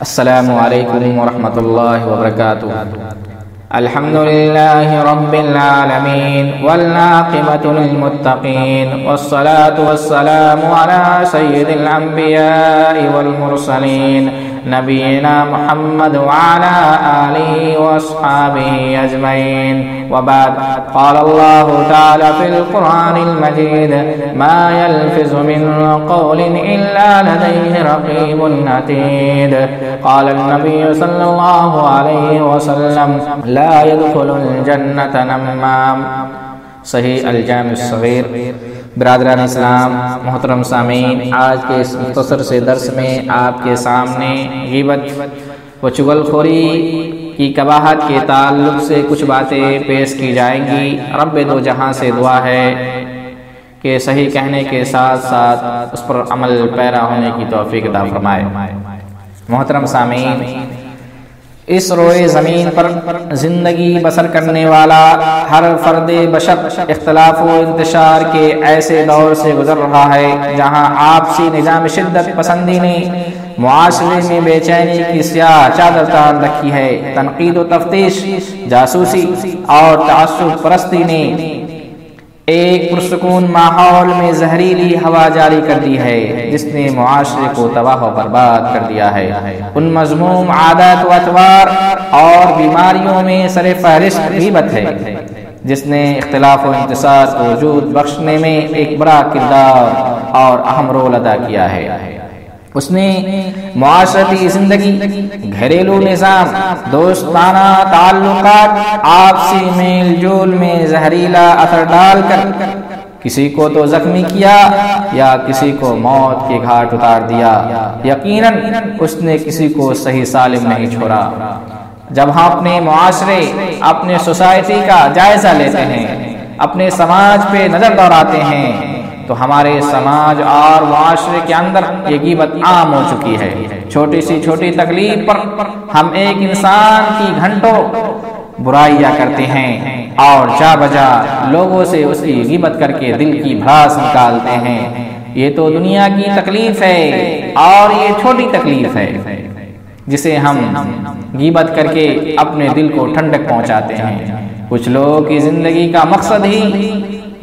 السلام علیکم ورحمۃ اللہ وبرکاتہ۔ الحمد للہ رب العالمین والعاقبۃ للمتقین والصلاة والسلام علی سید الانبیاء والمرسلین نبینا محمد وعلى آلہ واصحابہ اجمعین وبعد، قال اللہ تعالی فی القرآن المجید ما يلفظ من قول الا لدیہ رقیب عتید۔ قال النبی صلی اللہ علیہ وسلم لا يدخل الجنة نمام۔ صحیح الجامع الصغیر۔ برادران اسلام، محترم سامعین، آج کے اس مختصر سے درس میں آپ کے سامنے غیبت و چغل خوری کی قباحت کے تعلق سے کچھ باتیں پیش کی جائیں گی۔ رب دو جہاں سے دعا ہے کہ صحیح کہنے کے ساتھ ساتھ اس پر عمل پیرا ہونے کی توفیق عطا فرمائے۔ محترم سامعین، اس روئے زمین پر زندگی بسر کرنے والا ہر فرد بشر اختلاف و انتشار کے ایسے دور سے گزر رہا ہے جہاں آپسی نظام شدت پسندی نے معاشرے میں بے چینی کی سیاہ چادر تان رکھی ہے۔ تنقید و تفتیش، جاسوسی اور تعصب پرستی نے ایک پرسکون ماحول میں زہریلی ہوا جاری کر دی ہے جس نے معاشرے کو تباہ و برباد کر دیا ہے۔ ان مذموم عادات و اطوار اور بیماریوں میں سر فہرست غیبت ہے جس نے اختلاف و انتصار کو وجود بخشنے میں ایک بڑا کردار اور اہم رول ادا کیا ہے۔ اس نے معاشرتی زندگی، گھریلو نظام، دوستانہ تعلقات، آپسی میل جول میں زہریلا اثر ڈال کر کسی کو تو زخمی کیا یا کسی کو موت کے گھاٹ اتار دیا۔ یقیناً اس نے کسی کو صحیح سالم نہیں چھوڑا۔ جب ہم اپنے معاشرے، اپنے سوسائٹی کا جائزہ لیتے ہیں، اپنے سماج پہ نظر دوڑاتے ہیں تو ہمارے سماج اور معاشرے کے اندر یہ غیبت عام ہو چکی ہے۔ چھوٹی سی چھوٹی تکلیف پر ہم ایک انسان کی گھنٹوں برائیاں کرتے ہیں اور جا بجا لوگوں سے اس کی غیبت کر کے دل کی بھڑاس نکالتے ہیں۔ یہ تو دنیا کی تکلیف ہے اور یہ چھوٹی تکلیف ہے جسے ہم غیبت کر کے اپنے دل کو ٹھنڈک پہنچاتے ہیں۔ کچھ لوگوں کی زندگی کا مقصد ہی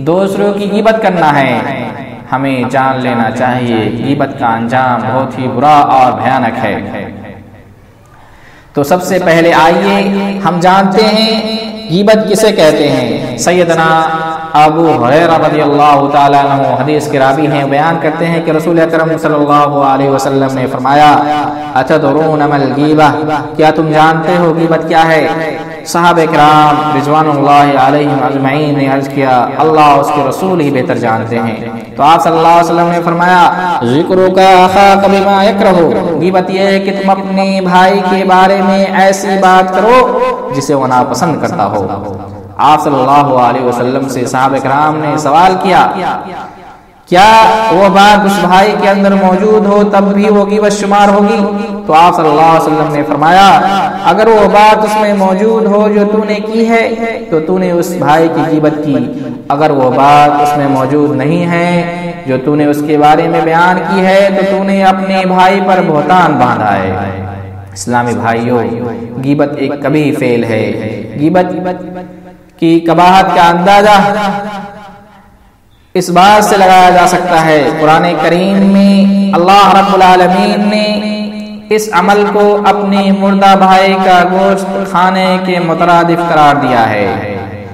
دوسروں کی غیبت کرنا ہے۔ ہمیں جان لینا چاہیے غیبت کا انجام بہت ہی برا اور بھیانک ہے۔ تو سب سے پہلے آئیے ہم جانتے ہیں غیبت کسے کہتے ہیں۔ سیدنا ابو ہریرہ رضی اللہ تعالیٰ عنہ حدیث کے راوی ہیں، بیان کرتے ہیں کہ رسول اکرم صلی اللہ علیہ وسلم نے فرمایا اتدرون ما الغیبہ، کیا تم جانتے ہو غیبت کیا ہے؟ صحابہ کرام رضوان اللہ علیہم اجمعین نے عرض کیا اللہ اس کے رسول ہی بہتر جانتے ہیں۔ تو آپ صلی اللہ علیہ وسلم نے فرمایا ذکرک اخاک بما یکرہ، غیبت یہ ہے کہ تم اپنے بھائی کے بارے میں ایسی بات کرو جسے وہ ناپسند کرتا ہو۔ آپ صلی اللہ علیہ وسلم سے صحابہ کرام نے سوال کیا کیا وہ بات اس بھائی کے اندر موجود ہو تب بھی وہ غیبت شمار ہوگی؟ تو آپ صلی اللہ علیہ وسلم نے فرمایا اگر وہ بات اس میں موجود ہو جو تو نے کی ہے تو تو نے اس بھائی کی غیبت کی، اگر وہ بات اس میں موجود نہیں ہے جو تو نے اس کے بارے میں بیان کی ہے تو تو نے اپنے بھائی پر بہتان باندھا ہے۔ اسلامی بھائیوں، غیبت ایک کبھی فعل ہے۔ غیبت کی قباحت کا اندازہ اس بات سے لگایا جا سکتا ہے، قرآن کریم میں اللہ رب العالمین نے اس عمل کو اپنے مردہ بھائی کا گوشت کھانے کے مترادف قرار دیا ہے۔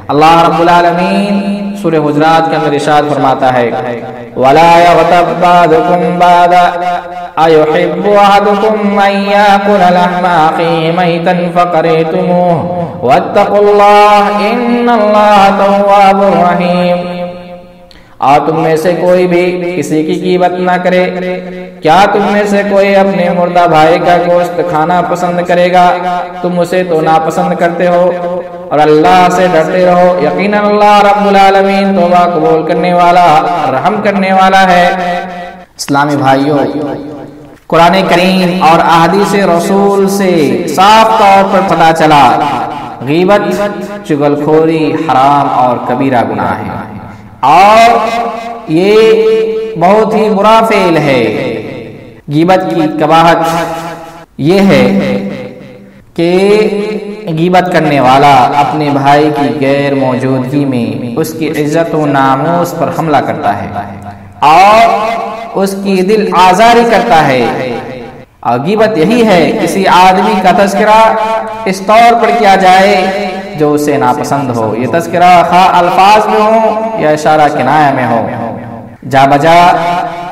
اللہ رب العالمین سورہ حجرات کے اندر ارشاد فرماتا ہے وَلَا يَغْتَبْ بَعْضُكُمْ بَعْضًا أَيُحِبُّ أَحَدُكُمْ أَن يَأْكُلَ لَحْمَ أَخِيهِ مَيْتًا فَكَرِهْتُمُوهُ وَاتَّقُوا اللَّهَ إِنَّ اللَّهَ تَوَّابٌ رَحِيمٌ۔ اور تم میں سے کوئی بھی کسی کی غیبت نہ کرے۔ کیا تم میں سے کوئی اپنے مردہ بھائی کا گوشت کھانا پسند کرے گا؟ تم اسے تو ناپسند کرتے ہو اور اللہ سے ڈرتے رہو، یقیناً اللہ رب العالمین توبہ قبول کرنے والا، رحم کرنے والا ہے۔ اسلامی بھائیوں، قرآن کریم اور احادیث رسول سے صاف طور پر پتہ چلا غیبت، چغل خوری حرام اور کبیرہ گناہ ہے اور یہ بہت ہی برا فعل ہے۔ غیبت کی قباحت یہ ہے کہ غیبت کرنے والا اپنے بھائی کی غیر موجودگی میں اس کی عزت و ناموس پر حملہ کرتا ہے اور اس کی دل آزاری کرتا ہے۔ اور غیبت یہی ہے کسی آدمی کا تذکرہ اس طور پر کیا جائے جو اسے ناپسند ہو، یہ تذکرہ خواہ الفاظ میں ہو یا اشارہ کنایہ میں ہو۔ جا بجا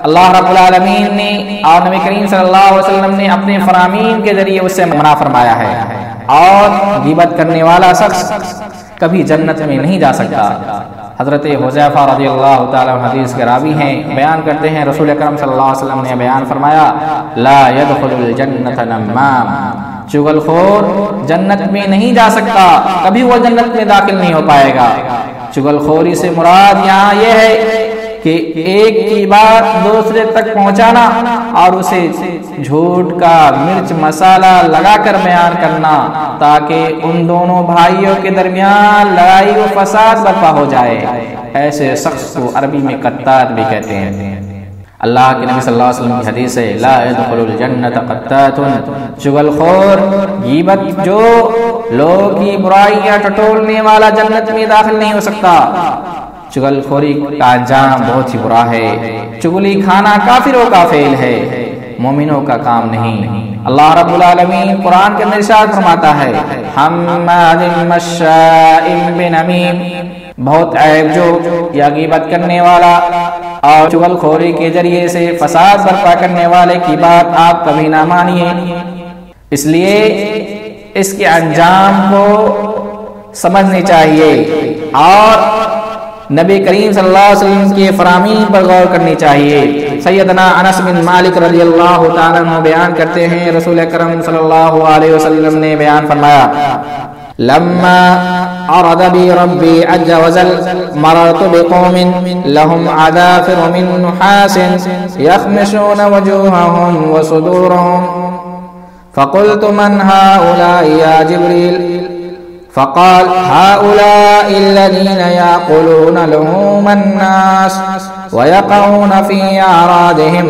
اللہ رب العالمین نے اور نبی کریم صلی اللہ علیہ وسلم نے اپنے فرامین کے ذریعے اسے منع فرمایا ہے، اور غیبت کرنے والا شخص کبھی جنت میں نہیں جا سکتا۔ حضرت حذیفہ رضی اللہ تعالیٰ عنہ حدیث کے راوی ہیں، بیان کرتے ہیں رسول اکرم صلی اللہ علیہ وسلم نے بیان فرمایا، لا يدخل الجنت نمام، چغل خور جنت میں نہیں جا سکتا، کبھی وہ جنت میں داخل نہیں ہو پائے گا۔ چغل خوری سے مراد یہاں یہ ہے کہ ایک کی بات دوسرے تک پہنچانا اور اسے جھوٹ کا مرچ مسالہ لگا کر بیان کرنا تاکہ ان دونوں بھائیوں کے درمیان لڑائی و فساد برپا ہو جائے۔ ایسے شخص کو عربی میں قطات بھی کہتے ہیں۔ اللہ کے نبی صلی اللہ علیہ وسلم کی حدیث ہے، لا يدخل الجنت قطات، چغل خور غیبت جو لوگ کی برائیاں ٹٹولنے والا جنت میں داخل نہیں ہو سکتا۔ چغل خوری کا انجام بہت ہی برا ہے، چغلی کھانا کافروں کا فعل ہے، مومنوں کا کام نہیں۔ اللہ رب العالمین قرآن کے اندر ارشاد فرماتا ہے، حماد مشاء بنمیم، بہت عیب جو یا غیبت کرنے والا اور چغل خوری کے ذریعے سے فساد برپا کرنے والے کی بات آپ کبھی نہ مانیے۔ اس لیے اس کے انجام کو سمجھنی چاہیے اور نبی کریم صلی اللہ علیہ وسلم کے فرامین پر غور کرنی چاہیے۔ سیدنا انس بن مالک رضی اللہ تعالیٰ عنہ بیان کرتے ہیں، رسول اکرم صلی اللہ علیہ وسلم نے بیان فرمایا، لما عرض بی ربی عز وجل مررت بقوم لهم عذافر من نحاس يخمشون وجوههم وصدورهم فقلت من هؤلاء يا جبريل؟ فقال هؤلاء الذين يأكلون لحوم الناس ويقعون في أعراضهم۔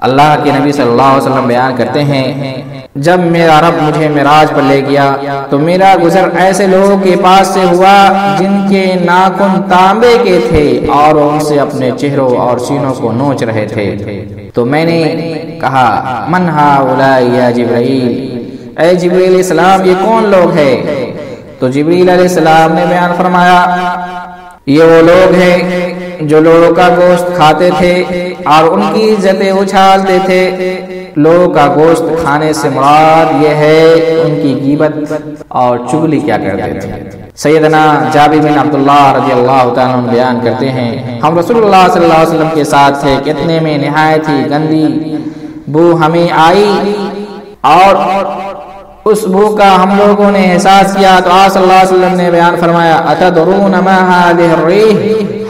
اللہ کے نبی صلی اللہ علیہ وسلم بیان کرتے ہیں، جب میرا رب مجھے معراج پر لے گیا تو میرا گزر ایسے لوگوں کے پاس سے ہوا جن کے ناخن تانبے کے تھے اور ان سے اپنے چہروں اور سینوں کو نوچ رہے تھے۔ تو میں نے کہا، من هؤلاء یا جبرائیل، اے جبریل علیہ السلام یہ کون لوگ ہیں؟ تو جبریل علیہ السلام نے بیان فرمایا، یہ وہ لوگ ہیں جو لوگوں کا گوشت کھاتے تھے اور ان کی عزتیں اچھالتے تھے۔ لوگوں کا گوشت کھانے سے مراد یہ ہے ان کی غیبت اور چغلی کیا کرتے تھے۔ سیدنا جابر بن عبداللہ رضی اللہ تعالیٰ عنہ بیان کرتے ہیں، ہم رسول اللہ صلی اللہ علیہ وسلم کے ساتھ تھے، کتنے میں نہایت ہی گندی بو ہمیں آئی اور اس بو کا ہم لوگوں نے احساس کیا تو آپ صلی اللہ علیہ وسلم نے بیان فرمایا، اتدرون ما هذه الريح؟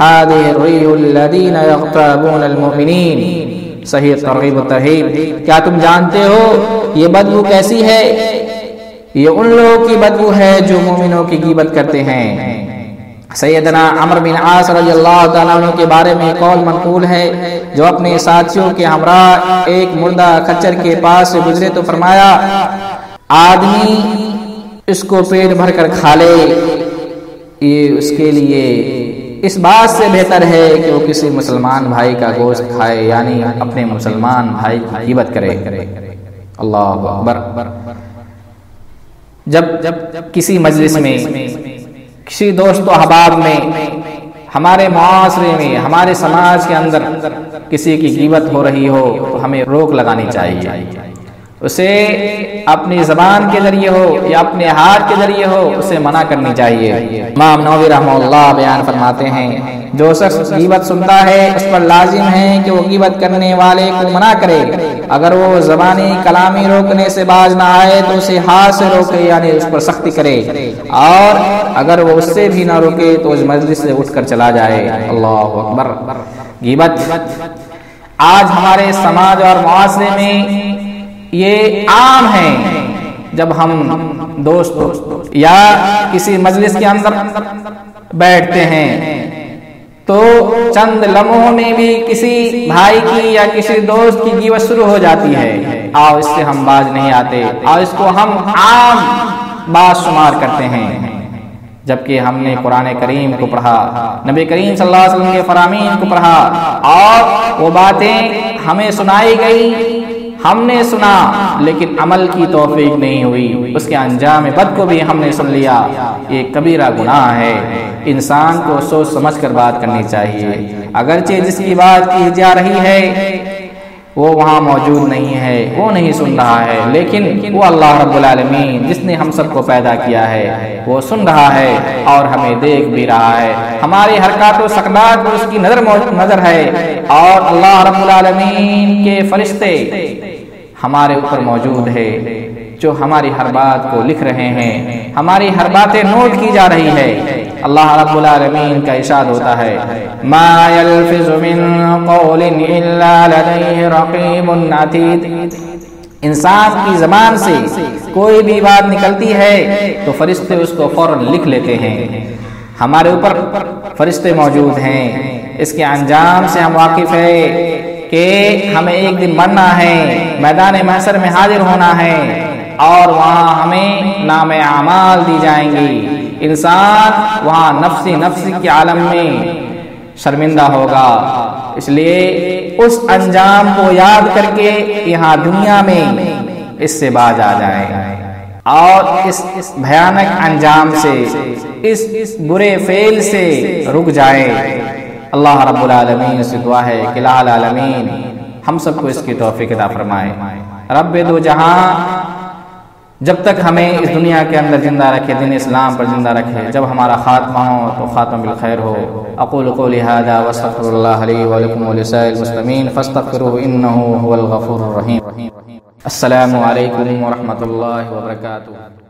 هذه الريح الذين يغتابون المؤمنين۔ صحیح ترغیب و ترہیب، کیا تم جانتے ہو یہ بدبو کیسی ہے؟ یہ ان لوگوں کی بدبو ہے جو مومنوں کی غیبت کرتے ہیں۔ سیدنا عمرو بن عاص رضی اللہ تعالیٰ عنہ کے بارے میں قول منقول ہے، جو اپنے ساتھیوں کے ہمراہ ایک مردہ خچر کے پاس سے گزرے تو فرمایا، آدمی اس کو پیٹ بھر کر کھا لے، یہ اس کے لیے اس بات سے بہتر ہے کہ وہ کسی مسلمان بھائی کا گوشت کھائے، یعنی اپنے مسلمان بھائی کی غیبت کرے۔ اللہ اکبر۔ جب کسی مجلس میں، کسی دوست و احباب میں، ہمارے معاشرے میں، ہمارے سماج کے اندر کسی کی غیبت ہو رہی ہو تو ہمیں روک لگانی چاہیے۔ اسے اپنی زبان کے ذریعے ہو یا اپنے ہاتھ کے ذریعے ہو اسے منع کرنی چاہیے۔ امام نووی رحمہ اللہ بیان فرماتے ہیں، جو شخص غیبت سنتا ہے اس پر لازم ہے کہ وہ غیبت کرنے والے کو منع کرے، اگر وہ زبانی کلامی روکنے سے باز نہ آئے تو اسے ہاتھ سے روکے، یعنی اس پر سختی کرے، اور اگر وہ اس سے بھی نہ روکے تو اس مجلس سے اٹھ کر چلا جائے۔ اللہ اکبر۔ غیبت آج ہمارے سماج اور معاشرے میں یہ عام ہے، جب ہم دوست یا کسی مجلس کے اندر بیٹھتے ہیں تو چند لمحوں میں بھی کسی بھائی کی یا کسی دوست کی غیبت شروع ہو جاتی ہے، اور اس سے ہم باز نہیں آتے، اور اس کو ہم عام بات شمار کرتے ہیں، جبکہ ہم نے قرآن کریم کو پڑھا، نبی کریم صلی اللہ علیہ وسلم کے فرامین کو پڑھا، اور وہ باتیں ہمیں سنائی گئی، ہم نے سنا لیکن عمل کی توفیق نہیں ہوئی، اس کے انجام بد کو بھی ہم نے سن لیا، یہ کبیرہ گناہ ہے۔ انسان کو سوچ سمجھ کر بات کرنی چاہیے، اگرچہ جس کی بات کی جا رہی ہے وہ وہاں موجود نہیں ہے، وہ نہیں سن رہا ہے، لیکن وہ اللہ رب العالمین جس نے ہم سب کو پیدا کیا ہے وہ سن رہا ہے اور ہمیں دیکھ بھی رہا ہے، ہماری حرکات و سکنات پر اس کی نظر ہے، اور اللہ رب العالمین کے فرشتے ہمارے اوپر موجود ہے جو ہماری ہر بات کو لکھ رہے ہیں، ہماری ہر باتیں نوٹ کی جا رہی ہے۔ اللہ رب العالمین کا ارشاد ہوتا ہے ما يلفظ من قول الا لديه رقیب عتید، انسان کی زبان سے کوئی بھی بات نکلتی ہے تو فرشتے اس کو فوراً لکھ لیتے ہیں، ہمارے اوپر فرشتے موجود ہیں، اس کے انجام سے ہم واقف ہے کہ ہمیں ایک دن مرنا ہے، میدان محشر میں حاضر ہونا ہے، اور وہاں ہمیں نام اعمال دی جائیں گی، انسان وہاں نفسی کے عالم میں شرمندہ ہوگا، اس لیے اس انجام کو یاد کر کے یہاں دنیا میں اس سے باز آ جائیں، اور اس بھیانک انجام سے، اس برے فعل سے رک جائیں۔ اللہ رب العالمین سے دعا ہے کہ الہ العالمین ہم سب کو اس کی توفیق عطا فرمائے۔ رب دو جہاں جب تک ہمیں اس دنیا کے اندر زندہ رکھے، دین اسلام پر زندہ رکھے، جب ہمارا خاتمہ ہو تو خاتمہ بالخیر ہو۔ اقول قولی ھذا واستغفر اللہ لی ولکم ولسائر المسلمین فاستغفروہ انہ هو الغفور الرحیم۔ السلام علیکم ورحمۃ اللہ وبرکاتہ۔